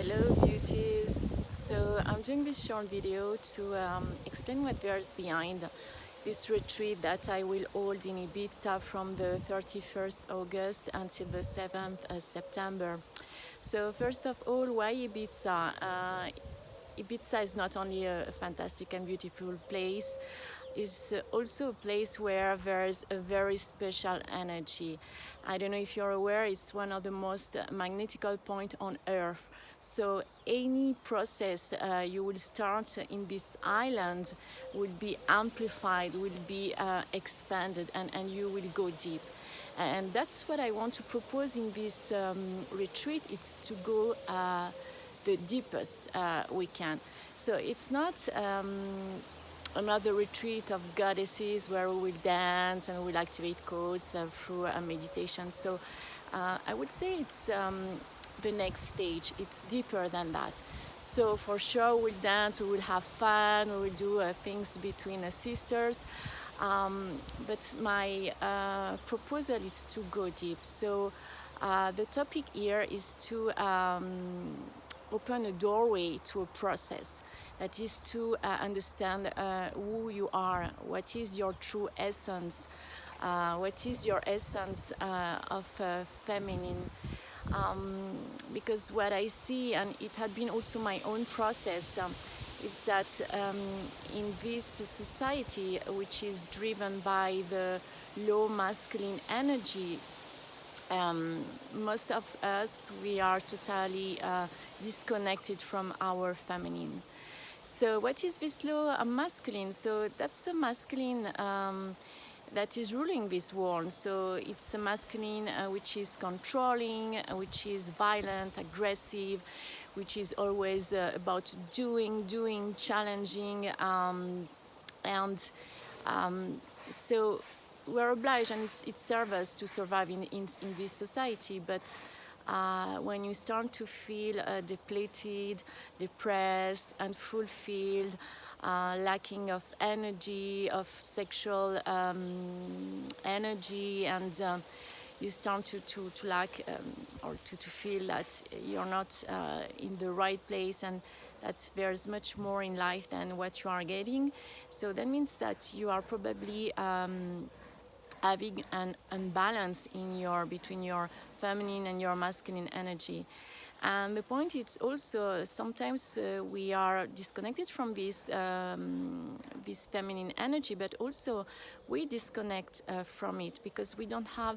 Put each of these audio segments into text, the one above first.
Hello beauties. So I'm doing this short video to explain what there's behind this retreat that I will hold in Ibiza from the 31st August until the 7th September. So first of all, why Ibiza? Ibiza is not only a fantastic and beautiful place, it's also a place where there's a very special energy. I don't know if you're aware, it's one of the most magnetical points on Earth. So any process you will start in this island will be amplified, will be expanded, and you will go deep. And that's what I want to propose in this retreat. It's to go the deepest we can. So it's not another retreat of goddesses where we will dance and we will activate codes through a meditation. So I would say it's the next stage. It's deeper than that. So for sure we'll dance, we will have fun, we will do things between sisters. But my proposal is to go deep. So the topic here is to open a doorway to a process. That is to understand who you are, what is your true essence, what is your essence of feminine. Because what I see, and it had been also my own process, is that in this society which is driven by the low masculine energy, most of us, we are totally disconnected from our feminine. So what is this low masculine? So that's the masculine that is ruling this world. So it's a masculine which is controlling, which is violent, aggressive, which is always about doing, challenging, and so we're obliged, and it serves us to survive in this society. But when you start to feel depleted, depressed, unfulfilled, lacking of energy, of sexual energy, and you start to lack or to feel that you're not in the right place, and that there's much more in life than what you are getting. So that means that you are probably having an unbalance between your feminine and your masculine energy. And the point is also sometimes we are disconnected from this feminine energy, but also we disconnect from it because we don't have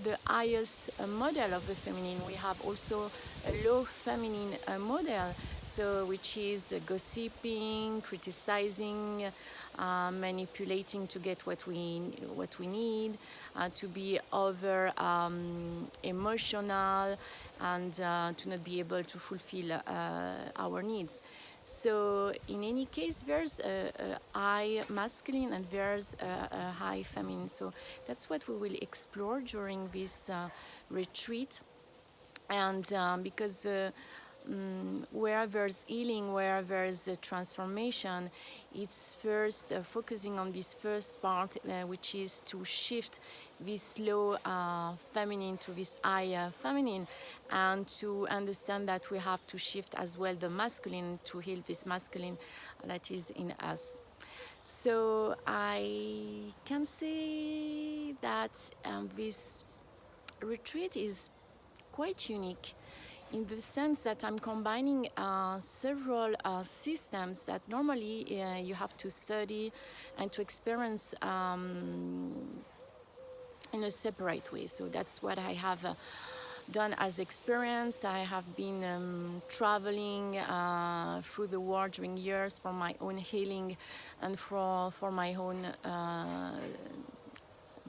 the highest model of the feminine. We have also a low feminine model, so which is gossiping, criticizing, manipulating to get what we need, to be over emotional, and to not be able to fulfill our needs. So in any case, there's a high masculine and there's a high feminine. So that's what we will explore during this retreat. And because where there's healing, where there's a transformation, it's first focusing on this first part, which is to shift this low feminine to this high feminine, and to understand that we have to shift as well the masculine to heal this masculine that is in us. So I can say that this retreat is quite unique in the sense that I'm combining several systems that normally you have to study and to experience in a separate way. So that's what I have done as experience. I have been traveling through the world during years for my own healing and for my own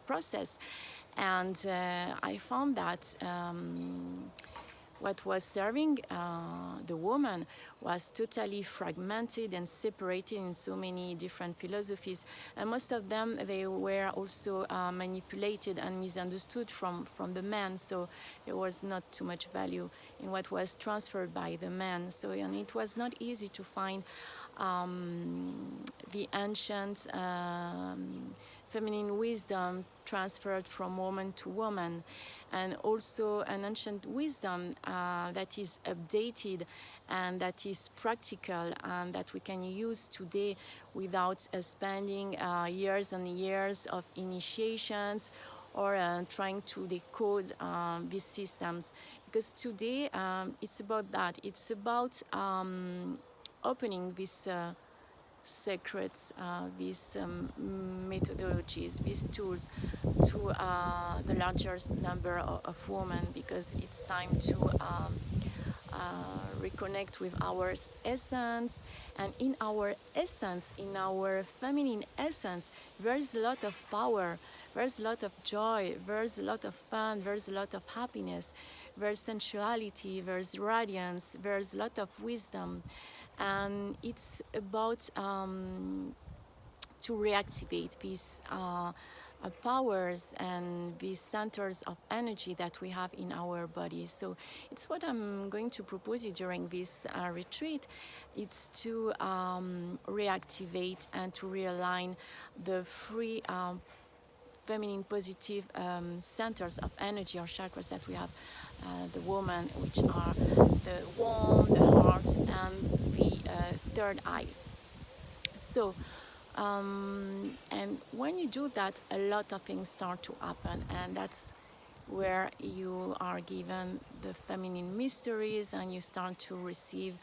process. And I found that what was serving the woman was totally fragmented and separated in so many different philosophies, and most of them, they were also manipulated and misunderstood from the men. So there was not too much value in what was transferred by the men. So, and it was not easy to find the ancient feminine wisdom transferred from woman to woman, and also an ancient wisdom that is updated and that is practical and that we can use today without spending years and years of initiations or trying to decode these systems. Because today it's about that. It's about opening these secrets, these methodologies, these tools to the largest number of women, because it's time to reconnect with our essence. And in our essence, in our feminine essence, there's a lot of power, there's a lot of joy, there's a lot of fun, there's a lot of happiness, there's sensuality, there's radiance, there's a lot of wisdom. And it's about to reactivate these powers and these centers of energy that we have in our body. So it's what I'm going to propose you during this retreat. It's to reactivate and to realign the three feminine positive centers of energy or chakras that we have. The woman, which are the womb, the heart, and the third eye. So and when you do that, a lot of things start to happen, and that's where you are given the feminine mysteries and you start to receive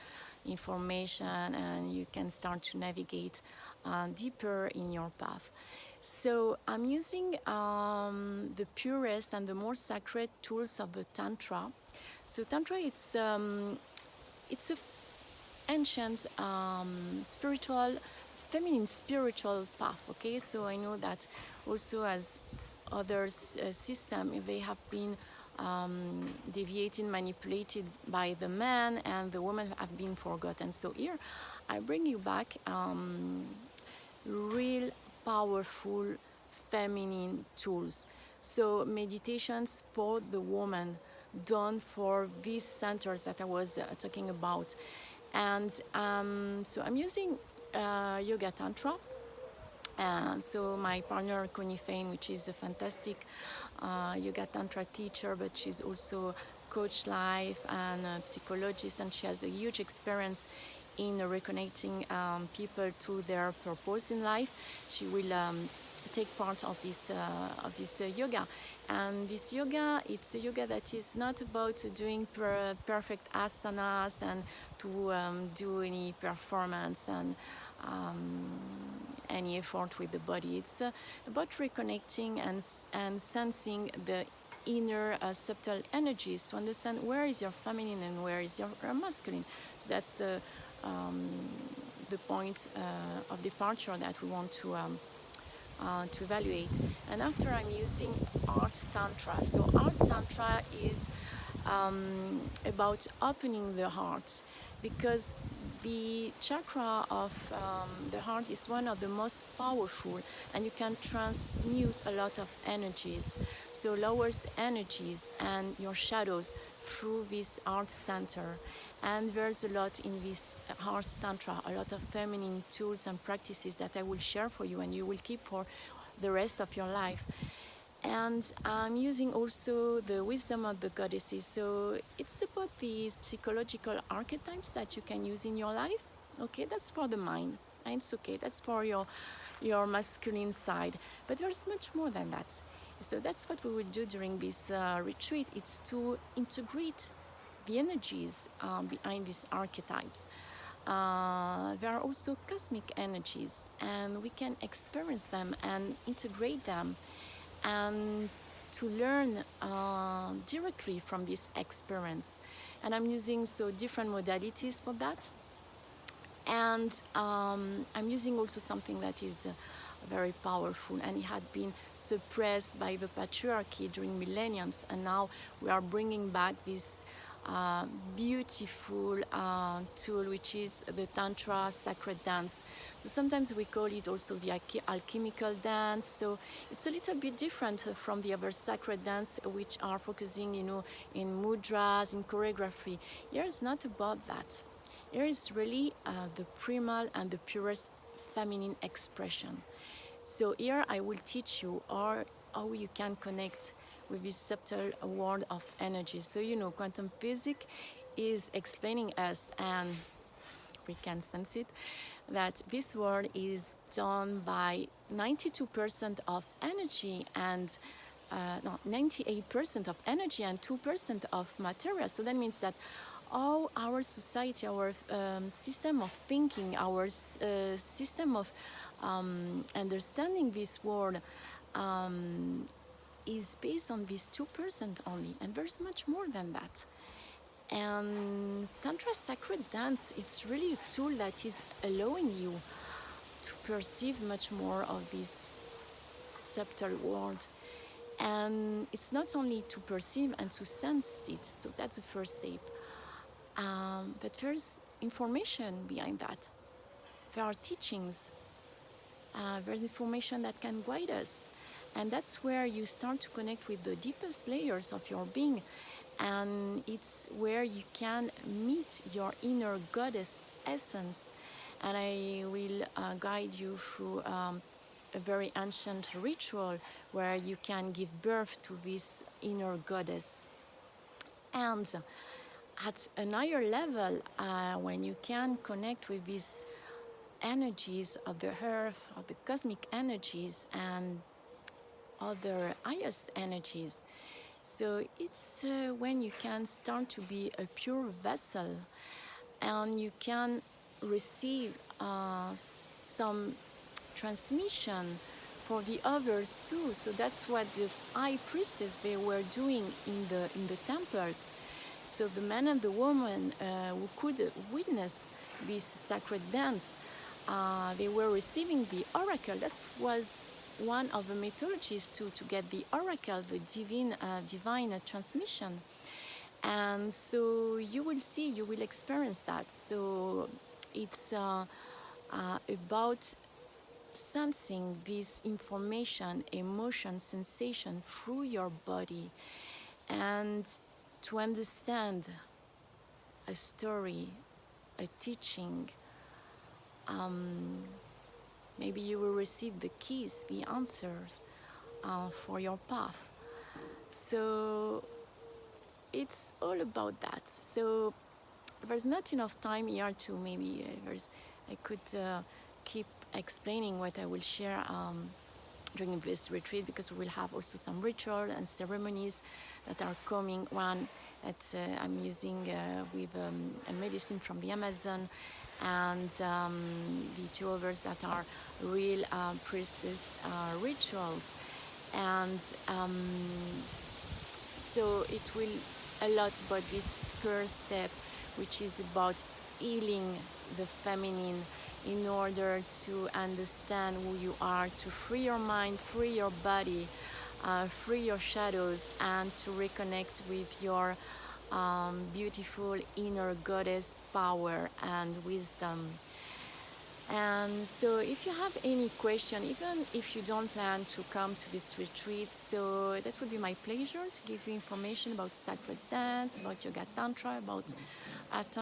information and you can start to navigate deeper in your path. So I'm using the purest and the more sacred tools of the Tantra. So Tantra, it's a ancient spiritual, feminine spiritual path. Okay, so I know that also as other systems, they have been deviated, manipulated by the man, and the women have been forgotten. So here I bring you back real powerful feminine tools. So meditations for the woman, done for these centers that I was talking about. And so I'm using Yoga Tantra. And so my partner Connie Fain, which is a fantastic Yoga Tantra teacher, but she's also coach life and a psychologist, and she has a huge experience in reconnecting people to their purpose in life. She will take part of this yoga. And this yoga, it's a yoga that is not about doing perfect asanas and to do any performance and any effort with the body. It's about reconnecting and sensing the inner subtle energies to understand where is your feminine and where is your masculine. So that's the point of departure that we want to evaluate. And after, I'm using Art Tantra. So Art Tantra is about opening the heart, because the chakra of the heart is one of the most powerful, and you can transmute a lot of energies. So lowers energies and your shadows through this heart center. And there's a lot in this Heart Tantra, a lot of feminine tools and practices that I will share for you and you will keep for the rest of your life. And I'm using also the wisdom of the goddesses. So it's about these psychological archetypes that you can use in your life. Okay, that's for the mind. And it's okay, that's for your masculine side. But there's much more than that. So that's what we will do during this retreat. It's to integrate the energies behind these archetypes. There are also cosmic energies, and we can experience them and integrate them, and to learn directly from this experience. And I'm using different modalities for that. And I'm using also something that is very powerful, and it had been suppressed by the patriarchy during millenniums, and now we are bringing back this beautiful tool, which is the Tantra Sacred Dance. So sometimes we call it also the alchemical dance. So it's a little bit different from the other sacred dance, which are focusing, in mudras, in choreography. Here it's not about that. Here is really the primal and the purest feminine expression. So here I will teach you how you can connect with this subtle world of energy. So quantum physics is explaining us, and we can sense it, that this world is done by 92% of energy and 98% of energy and 2% of material. So that means that all our society, our system of thinking, our system of understanding this world is based on this 2% only, and there's much more than that. And Tantric Sacred Dance, it's really a tool that is allowing you to perceive much more of this subtle world. And it's not only to perceive and to sense it, so that's the first step. But there's information behind that. There are teachings. There's information that can guide us. And that's where you start to connect with the deepest layers of your being. And it's where you can meet your inner goddess essence. And I will guide you through a very ancient ritual where you can give birth to this inner goddess. And at a higher level, when you can connect with these energies of the earth, of the cosmic energies, and other highest energies, so it's when you can start to be a pure vessel, and you can receive some transmission for the others too. So that's what the high priestess they were doing in the temples. So the man and the woman who could witness this sacred dance, they were receiving the oracle. That was one of the methodologies to get the oracle, the divine transmission. And so you will see, you will experience that. So it's about sensing this information, emotion, sensation through your body, and to understand a story, a teaching. Maybe you will receive the keys, the answers for your path. So it's all about that. So there's not enough time here to maybe I could keep explaining what I will share during this retreat, because we will have also some ritual and ceremonies that are coming. One that I'm using with a medicine from the Amazon, and the two others that are real priestess rituals. And so it will a lot about this first step, which is about healing the feminine in order to understand who you are, to free your mind, free your body, free your shadows, and to reconnect with your beautiful inner goddess power and wisdom. And so if you have any question, even if you don't plan to come to this retreat, so that would be my pleasure to give you information about sacred dance, about yoga tantra, about